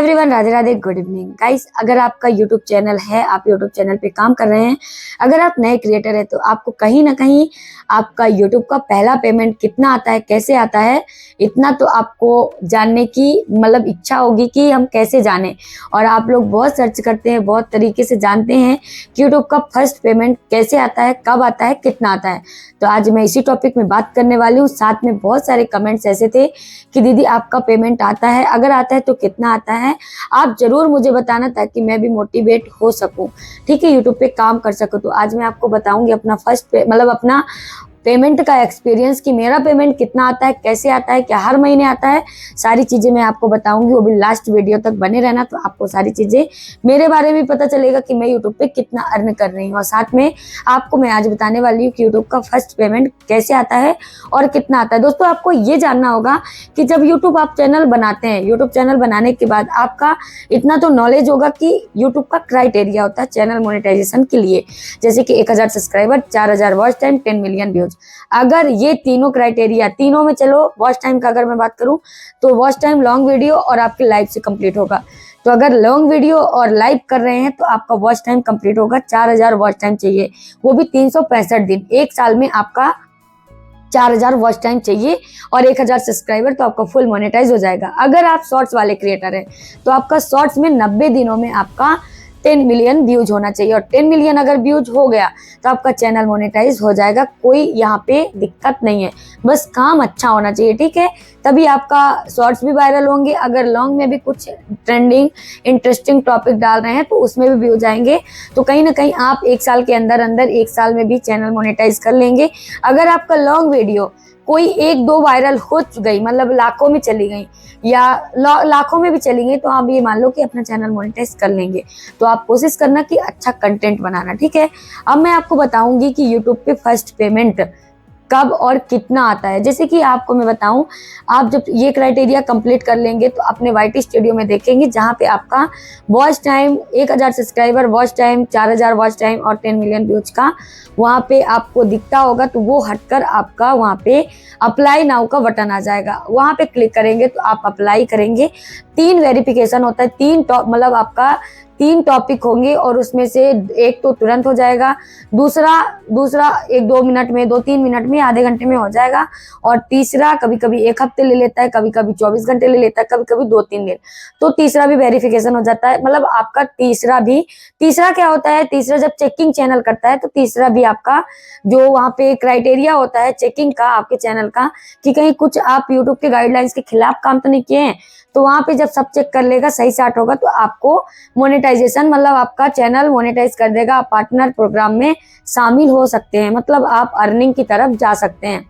Everyone, Radhe Radhe, good evening guys. अगर आपका YouTube channel है, आप यूट्यूब चैनल पे काम कर रहे हैं, अगर आप नए क्रिएटर है तो आपको कहीं ना कहीं आपका यूट्यूब का पहला पेमेंट कितना आता है, कैसे आता है, इतना तो आपको जानने की इच्छा होगी कि हम कैसे जाने। और आप लोग बहुत सर्च करते हैं, बहुत तरीके से जानते हैं कि यूट्यूब का फर्स्ट पेमेंट कैसे आता है, कब आता है, कितना आता है। तो आज मैं इसी टॉपिक में बात करने वाली हूँ। साथ में बहुत सारे कमेंट्स ऐसे थे कि दीदी आपका पेमेंट आता है, अगर आता है तो कितना आता है, आप जरूर मुझे बताना ताकि मैं भी मोटिवेट हो सकूं, ठीक है, यूट्यूब पे काम कर सकूं। तो आज मैं आपको बताऊंगी अपना फर्स्ट अपना पेमेंट का एक्सपीरियंस कि मेरा पेमेंट कितना आता है, कैसे आता है, क्या हर महीने आता है, सारी चीज़ें मैं आपको बताऊंगी। वो भी लास्ट वीडियो तक बने रहना, तो आपको सारी चीज़ें मेरे बारे में पता चलेगा कि मैं यूट्यूब पे कितना अर्न कर रही हूँ। और साथ में आपको मैं आज बताने वाली हूँ कि यूट्यूब का फर्स्ट पेमेंट कैसे आता है और कितना आता है। दोस्तों, आपको ये जानना होगा कि जब यूट्यूब आप चैनल बनाते हैं, यूट्यूब चैनल बनाने के बाद आपका इतना तो नॉलेज होगा कि यूट्यूब का क्राइटेरिया होता है चैनल मोनेटाइजेशन के लिए, जैसे कि 1000 subscriber, 4000 watch time, 10 million views. अगर ये तीनों क्राइटेरिया, तीनों में चलो वॉच टाइम का अगर मैं बात करूं तो वॉच टाइम लॉन्ग वीडियो और आपके लाइव से कंप्लीट होगा। तो अगर लॉन्ग वीडियो और लाइव कर रहे हैं तो आपका वॉच टाइम कंप्लीट होगा, 4000 वॉच टाइम चाहिए, वो भी 365 दिन। एक साल में आपका 4000 वॉच टाइम चाहिए और 1000 सब्सक्राइबर, तो आपका फुल मोनेटाइज हो जाएगा। अगर आप शॉर्ट्स वाले क्रिएटर हैं तो आपका शॉर्ट्स में 90 दिनों में आपका 10 मिलियन व्यूज होना चाहिए, और 10 मिलियन अगर व्यूज हो गया तो आपका चैनल मोनेटाइज हो जाएगा। कोई यहाँ पे दिक्कत नहीं है, बस काम अच्छा होना चाहिए, ठीक है, तभी आपका शॉर्ट्स भी वायरल होंगे। अगर लॉन्ग में भी कुछ ट्रेंडिंग इंटरेस्टिंग टॉपिक डाल रहे हैं तो उसमें भी व्यूज आएंगे, तो कहीं ना कहीं आप एक साल के अंदर अंदर, एक साल में भी चैनल मोनेटाइज कर लेंगे। अगर आपका लॉन्ग वीडियो कोई एक दो वायरल हो गई, लाखों में चली गई या लाखों में भी चली गई, तो आप ये मान लो कि अपना चैनल मोनेटाइज कर लेंगे। तो आप कोशिश करना कि अच्छा कंटेंट बनाना, ठीक है। अब मैं आपको बताऊंगी कि यूट्यूब पे फर्स्ट पेमेंट कब और कितना आता है। जैसे कि आपको मैं बताऊं, आप जब ये क्राइटेरिया कंप्लीट कर लेंगे तो अपने वाईटी स्टूडियो में देखेंगे जहां पे आपका watch time 1000 subscriber, watch time 4000 watch time और 10 मिलियन व्यूज का वहां पे आपको दिखता होगा, तो वो हटकर आपका वहां पे अप्लाई नाउ का बटन आ जाएगा। वहां पे क्लिक करेंगे तो आप अप्लाई करेंगे। 3 वेरिफिकेशन होता है, 3 आपका 3 टॉपिक होंगे और उसमें से एक तो तुरंत हो जाएगा, दूसरा 1-2 मिनट में, 2-3 मिनट में, आधे घंटे में हो जाएगा, और तीसरा कभी कभी 1 हफ्ते ले लेता है, कभी कभी 24 घंटे ले लेता है, कभी कभी 2-3 दिन। तो तीसरा भी वेरिफिकेशन हो जाता है। आपका तीसरा क्या होता है, तीसरा जब चेकिंग चैनल करता है तो तीसरा भी आपका जो वहाँ पे क्राइटेरिया होता है चेकिंग का आपके चैनल का, कि कहीं कुछ आप यूट्यूब के गाइडलाइंस के खिलाफ काम तो नहीं किए हैं, तो वहां पे जब सब चेक कर लेगा, सही स्टार्ट होगा, तो आपको मोनेटाइजेशन आपका चैनल मोनेटाइज कर देगा। आप पार्टनर प्रोग्राम में शामिल हो सकते हैं, आप अर्निंग की तरफ जा सकते हैं।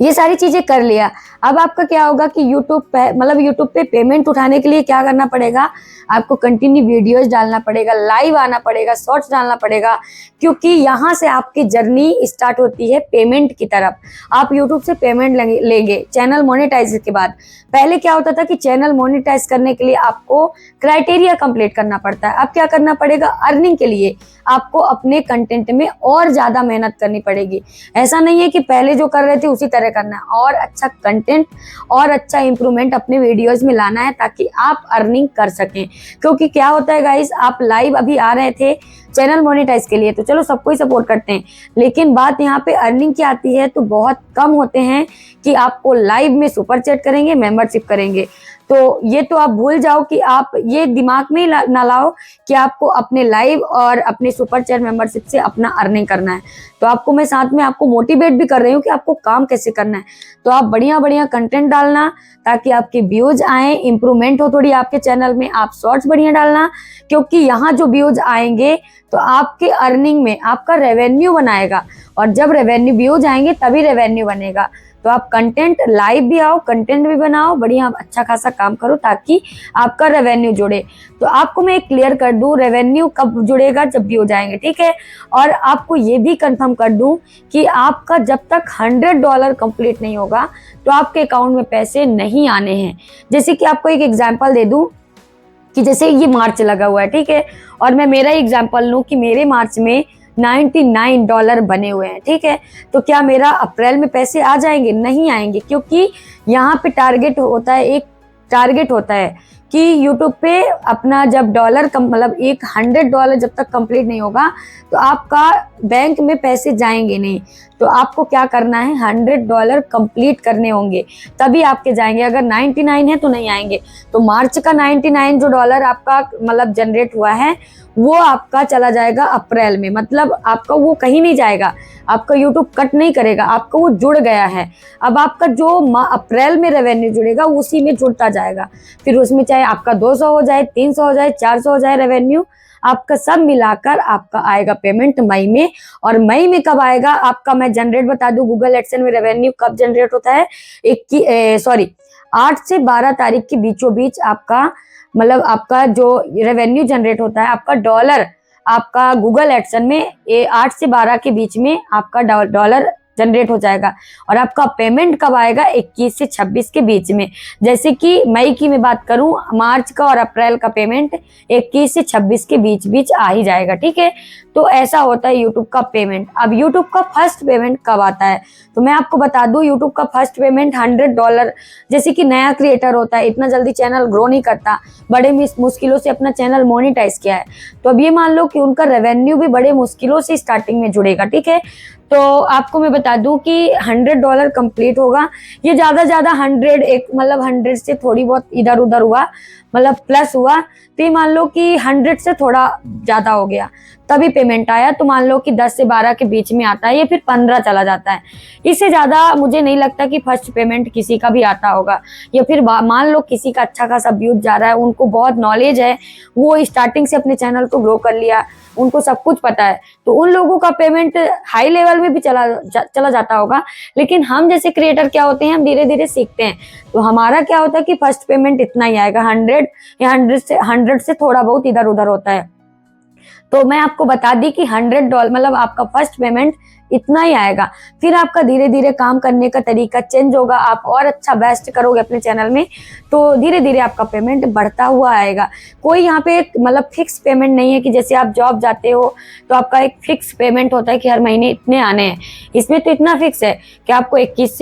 ये सारी चीजें कर लिया। अब आपका क्या होगा कि यूट्यूब पे पेमेंट उठाने के लिए क्या करना पड़ेगा, आपको कंटिन्यू वीडियोस डालना पड़ेगा, लाइव आना पड़ेगा, शॉर्ट्स डालना पड़ेगा, क्योंकि यहाँ से आपकी जर्नी स्टार्ट होती है पेमेंट की तरफ। आप यूट्यूब से पेमेंट लेंगे चैनल मोनेटाइज के बाद। पहले क्या होता था कि चैनल मोनेटाइज करने के लिए आपको क्राइटेरिया कंप्लीट करना पड़ता है। अब क्या करना पड़ेगा, अर्निंग के लिए आपको अपने कंटेंट में और ज्यादा मेहनत करनी पड़ेगी। ऐसा नहीं है कि पहले जो कर रहे थे उसी तरह करना है, और अच्छा कंटेंट और अच्छा इंप्रूवमेंट अपने वीडियोस में लाना है ताकि आप अर्निंग कर सकें। क्योंकि क्या होता है गाइस, आप लाइव अभी आ रहे थे चैनल मोनेटाइज के लिए, तो चलो सबको ही सपोर्ट करते हैं, लेकिन बात यहाँ पे अर्निंग की आती है तो बहुत कम होते हैं कि आपको लाइव में सुपर चैट करेंगे, मेंबरशिप करेंगे। तो ये तो आप भूल जाओ कि आप ये दिमाग में ही ना लाओ कि आपको अपने लाइव और अपने सुपर चैट मेंबरशिप से अपना अर्निंग करना है। तो आपको मैं साथ में आपको मोटिवेट भी कर रही हूँ कि आपको काम कैसे करना है। तो आप बढ़िया बढ़िया कंटेंट डालना ताकि आपके व्यूज आए, इंप्रूवमेंट हो थोड़ी आपके चैनल में। आप शॉर्ट्स बढ़िया डालना, क्योंकि यहाँ जो व्यूज आएंगे तो आपके अर्निंग में आपका रेवेन्यू बनाएगा, और जब रेवेन्यू व्यूज आएंगे तभी रेवेन्यू बनेगा। तो आप कंटेंट लाइव भी आओ, कंटेंट भी बनाओ, बढ़िया अच्छा खासा काम करो ताकि आपका रेवेन्यू जुड़े। तो आपको मैं एक क्लियर कर दूं, रेवेन्यू कब जुड़ेगा, जब भी हो जाएंगे, ठीक है। और आपको ये भी कंफर्म कर दूं कि आपका जब तक $100 कंप्लीट नहीं होगा तो आपके अकाउंट में पैसे नहीं आने हैं। जैसे कि आपको एक एग्जाम्पल दे दूं कि जैसे ये मार्च लगा हुआ है, ठीक है, और मैं मेरा एग्जाम्पल लूं कि मेरे मार्च में $99 बने हुए हैं, ठीक है। तो क्या मेरा अप्रैल में पैसे आ जाएंगे? नहीं आएंगे, क्योंकि यहाँ पे टारगेट होता है, एक टारगेट होता है कि यूट्यूब पे अपना जब डॉलर मतलब $100 जब तक कंप्लीट नहीं होगा तो आपका बैंक में पैसे जाएंगे नहीं। तो आपको क्या करना है, $100 कंप्लीट करने होंगे तभी आपके जाएंगे। अगर 99 है तो नहीं आएंगे। तो मार्च का 99 जो डॉलर आपका मतलब जनरेट हुआ है वो आपका चला जाएगा अप्रैल में, मतलब आपका वो कहीं नहीं जाएगा, आपका यूट्यूब कट नहीं करेगा, आपका वो जुड़ गया है। अब आपका जो अप्रैल में रेवेन्यू जुड़ेगा उसी में जुड़ता जाएगा। फिर उसमें चाहे आपका 200 हो जाए, 300 हो जाए, 400 हो जाए रेवेन्यू, आपका सब मिलाकर आपका आएगा पेमेंट मई में। और मई में कब आएगा आपका, मैं जनरेट बता दूं, गूगल एडसेंस में रेवेन्यू कब जनरेट होता है, 8 से 12 तारीख के बीचों बीच आपका मतलब आपका जो रेवेन्यू जनरेट होता है आपका डॉलर, आपका गूगल एडसेंस में 8 से 12 के बीच में आपका डॉलर जनरेट हो जाएगा। और आपका पेमेंट कब आएगा, 21 से 26 के बीच में। जैसे कि मई की मैं बात करूं, मार्च का और अप्रैल का पेमेंट 21 से 26 के बीच आ ही जाएगा, ठीक है। तो ऐसा होता है यूट्यूब का पेमेंट। अब यूट्यूब का फर्स्ट पेमेंट कब आता है, तो मैं आपको बता दूं, यूट्यूब का फर्स्ट पेमेंट $100, जैसे कि नया क्रिएटर होता है, इतना जल्दी चैनल ग्रो नहीं करता, बड़े मुश्किलों से अपना चैनल मोनेटाइज किया है, तो अब ये मान लो कि उनका रेवेन्यू भी बड़े मुश्किलों से स्टार्टिंग में जुड़ेगा, ठीक है। तो आपको मैं बता दूं कि $100 कंप्लीट होगा, ये ज्यादा 100 एक मतलब 100 से थोड़ी बहुत इधर उधर हुआ, मतलब प्लस हुआ, तो ये मान लो कि 100 से थोड़ा ज्यादा हो गया तभी पेमेंट आया। तो मान लो कि 10 से 12 के बीच में आता है, ये फिर 15 चला जाता है। इससे ज्यादा मुझे नहीं लगता कि फर्स्ट पेमेंट किसी का भी आता होगा। या फिर मान लो किसी का अच्छा खासा व्यूज जा रहा है, उनको बहुत नॉलेज है, वो स्टार्टिंग से अपने चैनल को ग्रो कर लिया, उनको सब कुछ पता है, तो उन लोगों का पेमेंट हाई लेवल में भी चला जाता होगा। लेकिन हम जैसे क्रिएटर क्या होते हैं, हम धीरे धीरे सीखते हैं, तो हमारा क्या होता है कि फर्स्ट पेमेंट इतना ही आएगा, 100 या 100 से थोड़ा बहुत इधर उधर होता है। तो मैं आपको बता दी कि $100 मतलब आपका फर्स्ट पेमेंट इतना ही आएगा। फिर आपका धीरे धीरे काम करने का तरीका चेंज होगा, आप और अच्छा बेस्ट करोगे अपने चैनल में, तो धीरे धीरे आपका पेमेंट बढ़ता हुआ आएगा। कोई यहाँ पे मतलब फिक्स पेमेंट नहीं है कि जैसे आप जॉब जाते हो तो आपका एक फिक्स पेमेंट होता है कि हर महीने इतने आने हैं। इसमें तो इतना फिक्स है कि आपको 21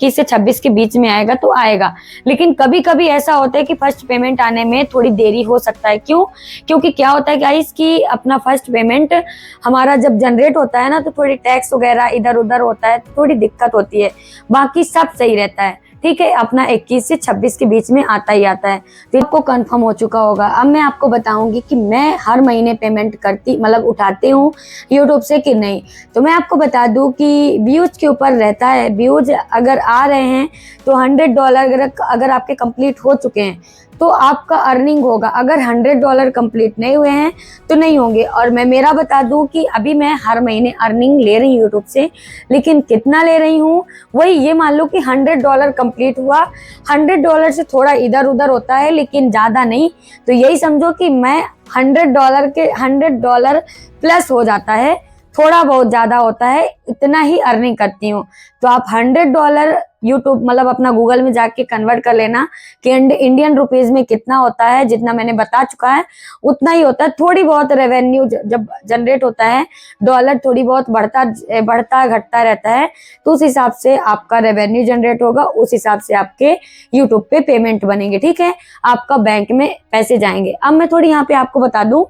से 26 के बीच में आएगा तो आएगा। लेकिन कभी कभी ऐसा होता है कि फर्स्ट पेमेंट आने में थोड़ी देरी हो सकता है। क्यों? क्योंकि क्या होता है गाइस कि अपना फर्स्ट पेमेंट हमारा जब जनरेट होता है ना, तो थोड़ी टैक्स वगैरह इधर उधर होता है, तो थोड़ी दिक्कत होती है, बाकी सब सही रहता है, ठीक है। अपना 21 से 26 के बीच में आता ही आता है, तो आपको कंफर्म हो चुका होगा। अब मैं आपको बताऊंगी कि मैं हर महीने पेमेंट करती मतलब उठाती हूँ यूट्यूब से कि नहीं। तो मैं आपको बता दूं कि व्यूज के ऊपर रहता है, व्यूज अगर आ रहे हैं तो $100 अगर आपके कंप्लीट हो चुके हैं तो आपका अर्निंग होगा। अगर $100 कंप्लीट नहीं हुए हैं तो नहीं होंगे। और मैं मेरा बता दूं कि अभी मैं हर महीने अर्निंग ले रही हूँ यूट्यूब से, लेकिन कितना ले रही हूँ वही ये मान लो कि $100 कंप्लीट हुआ, $100 से थोड़ा इधर उधर होता है लेकिन ज़्यादा नहीं। तो यही समझो कि मैं $100 प्लस हो जाता है, थोड़ा बहुत ज़्यादा होता है, इतना ही अर्निंग करती हूँ। तो आप $100 यूट्यूब मतलब अपना गूगल में जाके कन्वर्ट कर लेना कि इंडियन रुपीज में कितना होता है, जितना मैंने बता चुका है उतना ही होता है। थोड़ी बहुत रेवेन्यू जब जनरेट होता है, डॉलर थोड़ी बहुत बढ़ता घटता रहता है, तो उस हिसाब से आपका रेवेन्यू जनरेट होगा, उस हिसाब से आपके यूट्यूब पे पेमेंट बनेंगे, ठीक है, आपका बैंक में पैसे जाएंगे। अब मैं थोड़ी यहाँ पे आपको बता दूं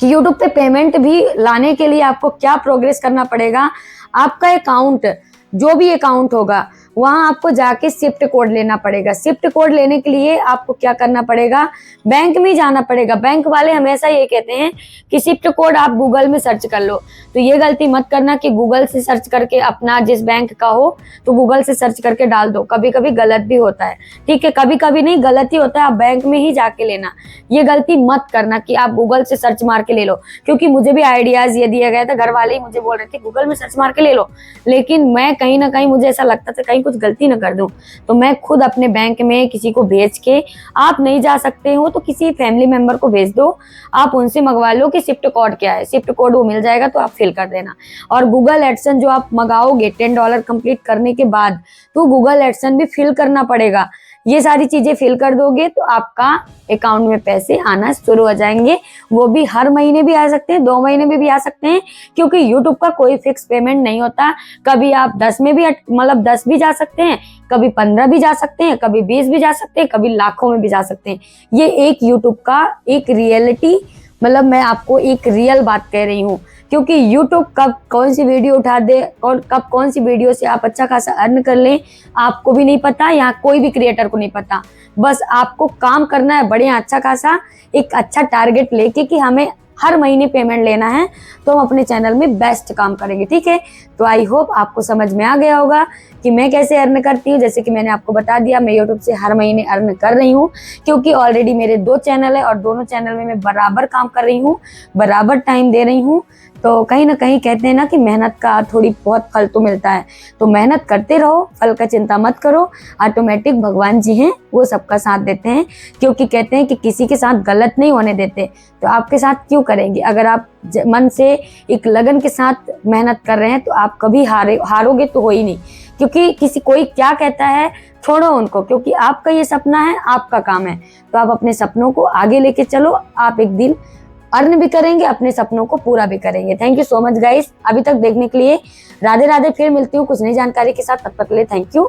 कि यूट्यूब पे पेमेंट भी लाने के लिए आपको क्या प्रोग्रेस करना पड़ेगा। आपका अकाउंट, जो भी अकाउंट होगा, वहां आपको जाके शिफ्ट कोड लेना पड़ेगा। शिफ्ट कोड लेने के लिए आपको क्या करना पड़ेगा, बैंक में जाना पड़ेगा। बैंक वाले हमेशा ये कहते हैं कि शिफ्ट कोड आप गूगल में सर्च कर लो, तो ये गलती मत करना कि गूगल से सर्च करके अपना जिस बैंक का हो तो गूगल से सर्च करके डाल दो, कभी कभी गलत भी होता है, ठीक है, कभी कभी नहीं गलत ही होता है, आप बैंक में ही जाके लेना। ये गलती मत करना कि आप गूगल से सर्च मार के ले लो, क्योंकि मुझे भी आइडियाज ये दिया गया था, घर वाले ही मुझे बोल रहे थे गूगल में सर्च मार के ले लो, लेकिन मैं कहीं ना कहीं मुझे ऐसा लगता था कहीं कुछ गलती ना कर दूं, तो मैं खुद अपने बैंक में किसी को भेज के, आप नहीं जा सकते हो तो किसी फैमिली मेंबर को भेज दो, आप उनसे मंगवा लो कि शिफ्ट कोड क्या है, शिफ्ट कोड वो मिल जाएगा तो आप फिल कर देना। और गूगल एडसेंस जो आप मंगाओगे $10 कंप्लीट करने के बाद, तो गूगल एडसेंस भी फिल करना पड़ेगा। ये सारी चीजें फिल कर दोगे तो आपका अकाउंट में पैसे आना शुरू हो जाएंगे। वो भी हर महीने भी आ सकते हैं, 2 महीने में भी आ सकते हैं, क्योंकि यूट्यूब का कोई फिक्स पेमेंट नहीं होता। कभी आप 10 में भी मतलब 10 भी जा सकते हैं, कभी 15 भी जा सकते हैं, कभी 20 भी जा सकते हैं, कभी लाखों में भी जा सकते हैं। ये एक यूट्यूब का एक रियलिटी, मतलब मैं आपको एक रियल बात कह रही हूँ, क्योंकि यूट्यूब कब कौन सी वीडियो उठा दे और कब कौन सी वीडियो से आप अच्छा खासा अर्न कर लें आपको भी नहीं पता, यहाँ कोई भी क्रिएटर को नहीं पता। बस आपको काम करना है बढ़िया अच्छा खासा, एक अच्छा टारगेट लेके कि हमें हर महीने पेमेंट लेना है, तो हम अपने चैनल में बेस्ट काम करेंगे। ठीक है, तो आई होप आपको समझ में आ गया होगा कि मैं कैसे अर्न करती हूँ। जैसे कि मैंने आपको बता दिया, मैं यूट्यूब से हर महीने अर्न कर रही हूँ, क्योंकि ऑलरेडी मेरे 2 चैनल है और दोनों चैनल में मैं बराबर काम कर रही हूँ, बराबर टाइम दे रही हूँ। तो कहीं ना कहीं कहते हैं ना कि मेहनत का थोड़ी बहुत फल तो मिलता है, तो मेहनत करते रहो, फल का चिंता मत करो। ऑटोमेटिक भगवान जी हैं, वो सबका साथ देते हैं, क्योंकि कहते हैं कि किसी के साथ गलत नहीं होने देते, तो आपके साथ क्यों करेंगे। अगर आप मन से एक लगन के साथ मेहनत कर रहे हैं तो आप कभी हारोगे तो हो ही नहीं, क्योंकि किसी कोई क्या कहता है छोड़ो उनको, क्योंकि आपका ये सपना है, आपका काम है, तो आप अपने सपनों को आगे लेके चलो। आप एक दिन अर्न भी करेंगे, अपने सपनों को पूरा भी करेंगे। Thank you so much guys, अभी तक देखने के लिए। राधे राधे, फिर मिलती हूँ कुछ नई जानकारी के साथ, तब तक के लिए थैंक यू।